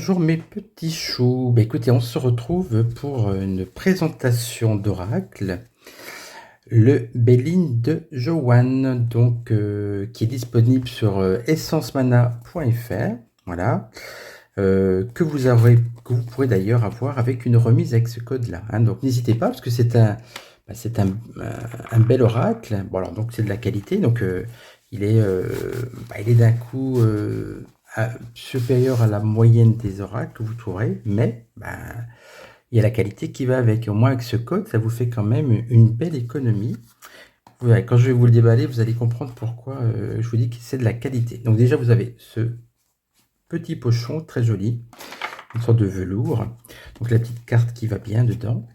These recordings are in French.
Bonjour mes petits choux. Écoutez, on se retrouve pour une présentation d'oracle, le Béline de Joanne, donc qui est disponible sur essencemana.fr, voilà, que vous pourrez d'ailleurs avoir avec une remise avec ce code-là. Hein. Donc n'hésitez pas parce que c'est un bel oracle. Bon alors donc c'est de la qualité, donc il est d'un coup supérieur à la moyenne des oracles que vous trouverez, mais il y a la qualité qui va avec. Au moins avec ce code, ça vous fait quand même une belle économie. Vous verrez, quand je vais vous le déballer, vous allez comprendre pourquoi je vous dis que c'est de la qualité. Donc déjà, vous avez ce petit pochon très joli, une sorte de velours. Donc la petite carte qui va bien dedans.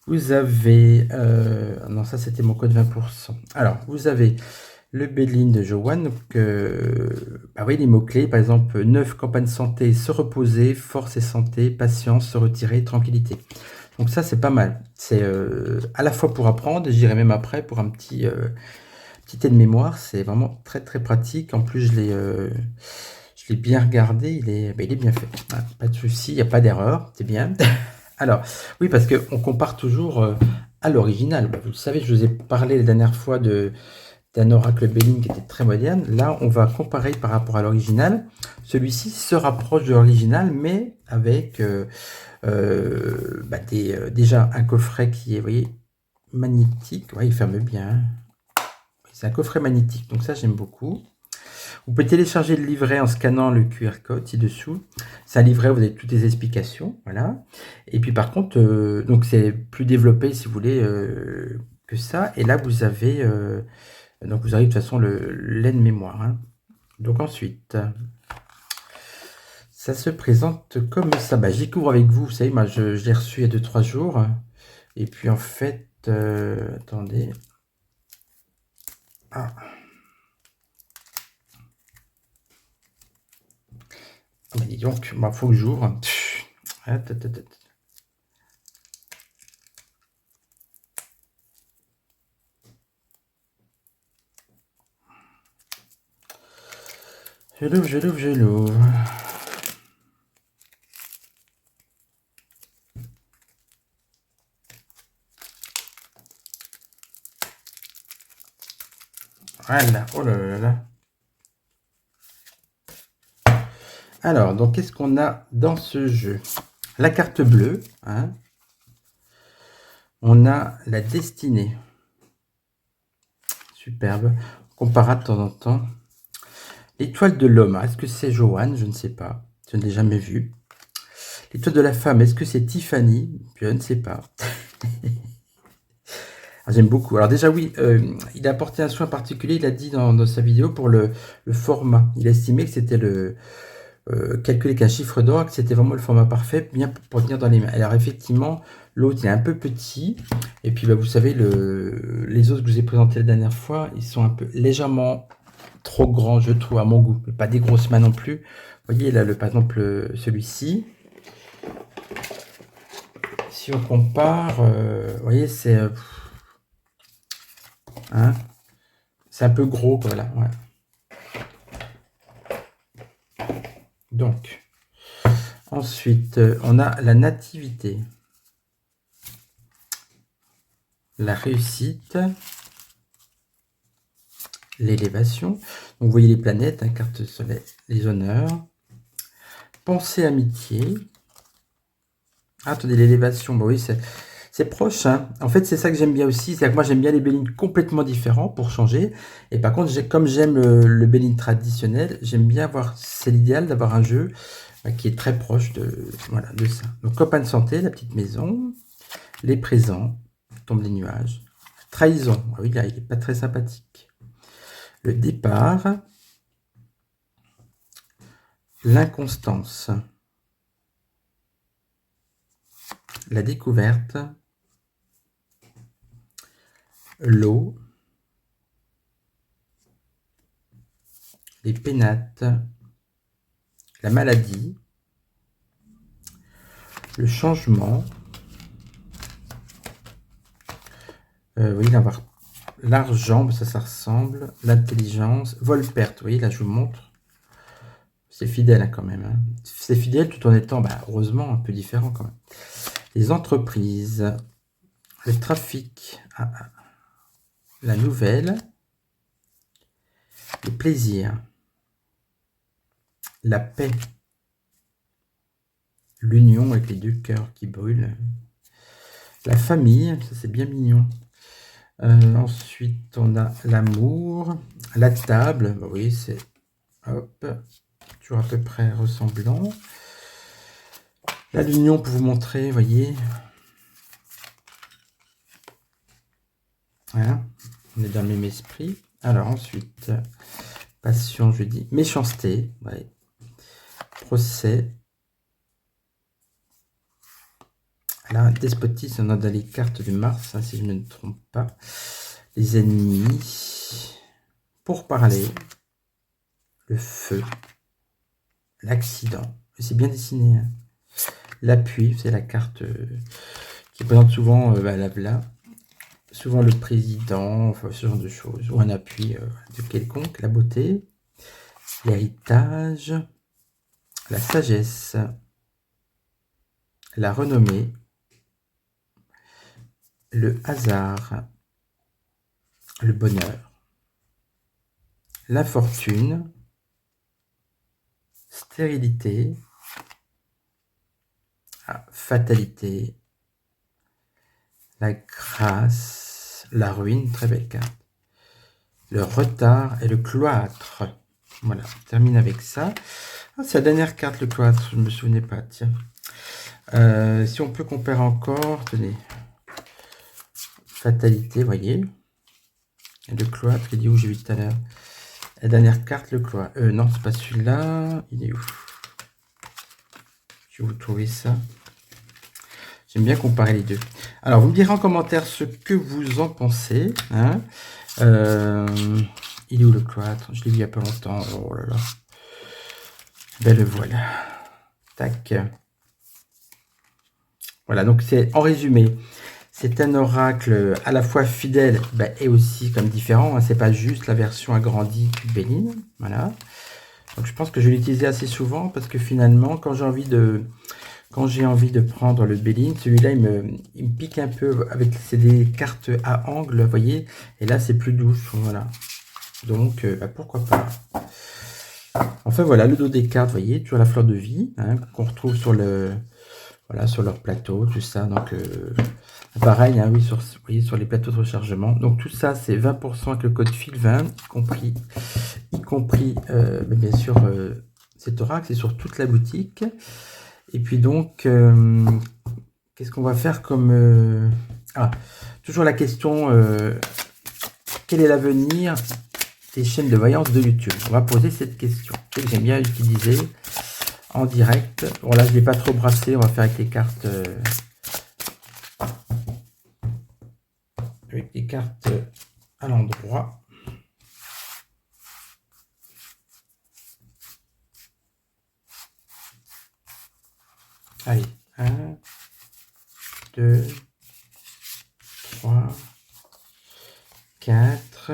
Vous avez... non, ça c'était mon code 20%. Alors, vous avez le Béline de Joanne. Donc, oui, les mots-clés, par exemple, 9, campagne santé, se reposer, force et santé, patience, se retirer, tranquillité. Donc ça, c'est pas mal. C'est à la fois pour apprendre, j'irai même après pour un petit aide-mémoire. C'est vraiment très très pratique. En plus, je l'ai bien regardé, il est bien fait. Ah, pas de souci, il n'y a pas d'erreur, c'est bien. Alors, oui, parce qu'on compare toujours à l'original. Vous le savez, je vous ai parlé la dernière fois d'un oracle Béline qui était très moderne. Là, on va comparer par rapport à l'original. Celui-ci se rapproche de l'original, mais avec déjà un coffret qui est, vous voyez, magnétique. Ouais, il ferme bien. Hein. C'est un coffret magnétique, donc ça, j'aime beaucoup. Vous pouvez télécharger le livret en scannant le QR code ci-dessous. C'est un livret, vous avez toutes les explications, voilà. Et puis par contre, donc c'est plus développé si vous voulez que ça. Et là, vous avez donc vous avez de toute façon l'aide-mémoire. Hein. Donc ensuite, ça se présente comme ça. Je découvre avec vous, vous savez, moi je l'ai reçu il y a 2-3 jours. Et puis en fait, attendez. Ah. Dis donc, faut que j'ouvre. Je l'ouvre. Voilà, oh là là là. Alors, donc qu'est-ce qu'on a dans ce jeu? La carte bleue, hein. On a la destinée. Superbe. On compara de temps en temps. L'étoile de l'homme, est-ce que c'est Joanne? Je ne sais pas. Je ne l'ai jamais vu. L'étoile de la femme, est-ce que c'est Tiffany? Je ne sais pas. J'aime beaucoup. Alors déjà, oui, il a apporté un soin particulier, il a dit dans sa vidéo, pour le format. Il a estimé que c'était calculé qu'un chiffre d'or, que c'était vraiment le format parfait, bien pour tenir dans les mains. Alors effectivement, l'autre, il est un peu petit. Et puis, vous savez, les autres que je vous ai présentés la dernière fois, ils sont un peu légèrement trop grands, je trouve, à mon goût. Mais pas des grosses mains non plus. Vous voyez, là, par exemple, celui-ci. Si on compare, vous voyez, c'est... hein, c'est un peu gros, voilà. Ouais. Donc, ensuite, on a la nativité, la réussite, l'élévation. Donc, vous voyez les planètes, hein, carte soleil, les honneurs, pensée, amitié. Ah, attendez, l'élévation, oui, c'est proche. Hein. En fait, c'est ça que j'aime bien aussi. C'est que moi, j'aime bien les Bélines complètement différents pour changer. Et par contre, comme j'aime le Béline traditionnel, j'aime bien avoir, c'est l'idéal d'avoir un jeu qui est très proche voilà, de ça. Donc, copain de santé, la petite maison, les présents, tombent les nuages, trahison, ah oui, là, il n'est pas très sympathique. Le départ, l'inconstance, la découverte, l'eau, les pénates, la maladie, le changement, oui, là, l'argent, ça ressemble, l'intelligence, vol-perte, oui, là je vous montre, C'est fidèle hein, quand même. Hein. C'est fidèle tout en étant, heureusement, un peu différent quand même. Les entreprises, le trafic, la nouvelle, le plaisir, la paix, l'union avec les deux cœurs qui brûlent, la famille, ça c'est bien mignon. Ensuite, on a l'amour, la table, oui, c'est hop, toujours à peu près ressemblant. Là, l'union pour vous montrer, voyez. Voilà, on est dans le même esprit. Alors ensuite, passion, je dis méchanceté, ouais. Procès. Là, despotisme, on a dans les cartes de Mars, hein, si je ne me trompe pas. Les ennemis. Pour parler. Le feu. L'accident. C'est bien dessiné. Hein. L'appui, c'est la carte qui présente souvent là. Souvent le président, enfin, ce genre de choses. Ou un appui de quelconque. La beauté. L'héritage. La sagesse. La renommée. Le hasard. Le bonheur. La fortune. Stérilité. Fatalité. La grâce. La ruine, très belle carte. Le retard et le cloître. Voilà, on termine avec ça. Ah, c'est la dernière carte, le cloître, je ne me souvenais pas, tiens. Si on peut comparer encore, tenez. Fatalité, voyez. Et le cloître, il est où j'ai vu tout à l'heure? La dernière carte, le cloître. Non, c'est pas celui-là. Il est où? Je vais vous trouver ça. J'aime bien comparer les deux. Alors, vous me direz en commentaire ce que vous en pensez. Hein. Il est où le cloître? Je l'ai vu il n'y a pas longtemps. Oh là là. Ben le voilà. Tac. Voilà, donc c'est en résumé. C'est un oracle à la fois fidèle et aussi comme différent. Hein. C'est pas juste la version agrandie du Béline. Voilà. Donc je pense que je vais l'utiliser assez souvent parce que finalement, quand j'ai envie de prendre le Béline, celui-là, il me pique un peu. C'est des cartes à angle, vous voyez. Et là, c'est plus douce. Voilà. Donc, pourquoi pas. Enfin, voilà, le dos des cartes, vous voyez, toujours la fleur de vie, hein, qu'on retrouve sur sur leur plateau, tout ça. Donc, pareil, hein, oui, vous voyez, sur les plateaux de rechargement. Donc, tout ça, c'est 20% avec le code FIL20, y compris bien sûr, cet oracle, c'est sur toute la boutique. Et puis donc, qu'est-ce qu'on va faire comme... toujours la question, quel est l'avenir des chaînes de voyance de YouTube? On va poser cette question. J'aime bien l'utiliser en direct. Bon là, je ne l'ai pas trop brassé, on va faire avec les cartes... à l'endroit. Allez, 1, 2, 3, 4,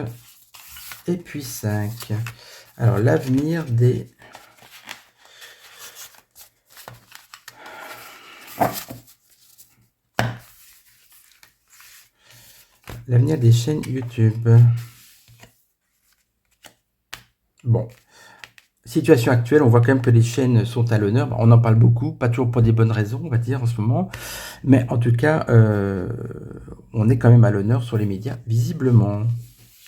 et puis 5. Alors, l'avenir des... L'avenir des chaînes YouTube. Bon. Situation actuelle, on voit quand même que les chaînes sont à l'honneur. On en parle beaucoup, pas toujours pour des bonnes raisons, on va dire, en ce moment. Mais en tout cas, on est quand même à l'honneur sur les médias, visiblement.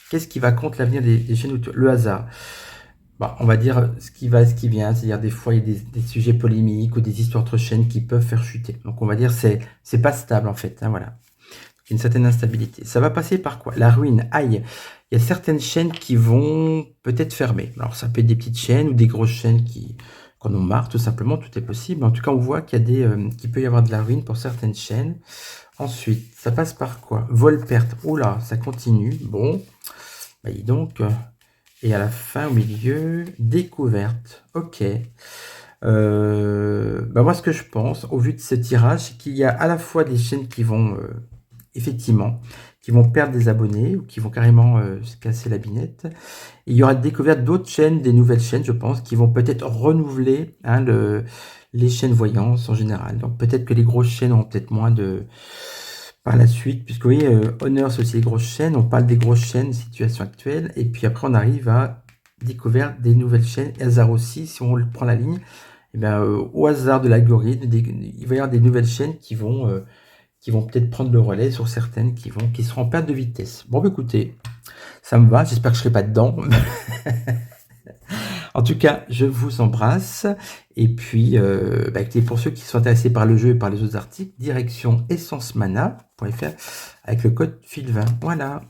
Qu'est-ce qui va contre l'avenir des chaînes YouTube? Le hasard. On va dire ce qui va et ce qui vient. C'est-à-dire des fois, il y a des sujets polémiques ou des histoires entre chaînes qui peuvent faire chuter. Donc, on va dire c'est pas stable, en fait. Hein, voilà. Une certaine instabilité. Ça va passer par quoi? La ruine. Aïe. Il y a certaines chaînes qui vont peut-être fermer. Alors, ça peut être des petites chaînes ou des grosses chaînes qui en ont marre, tout simplement. Tout est possible. En tout cas, on voit qu'il y a qu'il peut y avoir de la ruine pour certaines chaînes. Ensuite, ça passe par quoi? Vol-perte. Oula, ça continue. Bon. Dis donc. Et à la fin, au milieu, découverte. Ok. Moi, ce que je pense, au vu de ce tirage, c'est qu'il y a à la fois des chaînes qui vont effectivement, qui vont perdre des abonnés ou qui vont carrément se casser la binette. Et il y aura découverte d'autres chaînes, des nouvelles chaînes, je pense, qui vont peut-être renouveler hein, les chaînes voyances en général. Donc peut-être que les grosses chaînes auront peut-être moins de par la suite, puisque vous voyez, Honor, c'est aussi les grosses chaînes. On parle des grosses chaînes, situation actuelle, et puis après on arrive à découvrir des nouvelles chaînes. Et hasard aussi, si on prend la ligne, eh bien, au hasard de l'algorithme, il va y avoir des nouvelles chaînes qui vont peut-être prendre le relais sur certaines qui seront en perte de vitesse. Bon, bah, écoutez, ça me va, j'espère que je ne serai pas dedans. En tout cas, je vous embrasse. Et puis, bah, écoutez, pour ceux qui sont intéressés par le jeu et par les autres articles, direction essencemana.fr avec le code FIL20. Voilà.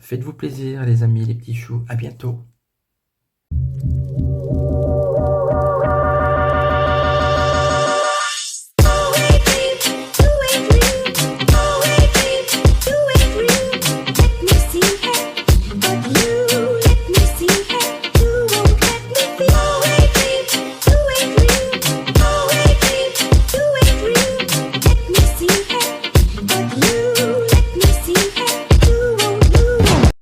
Faites-vous plaisir, les amis, les petits choux. À bientôt.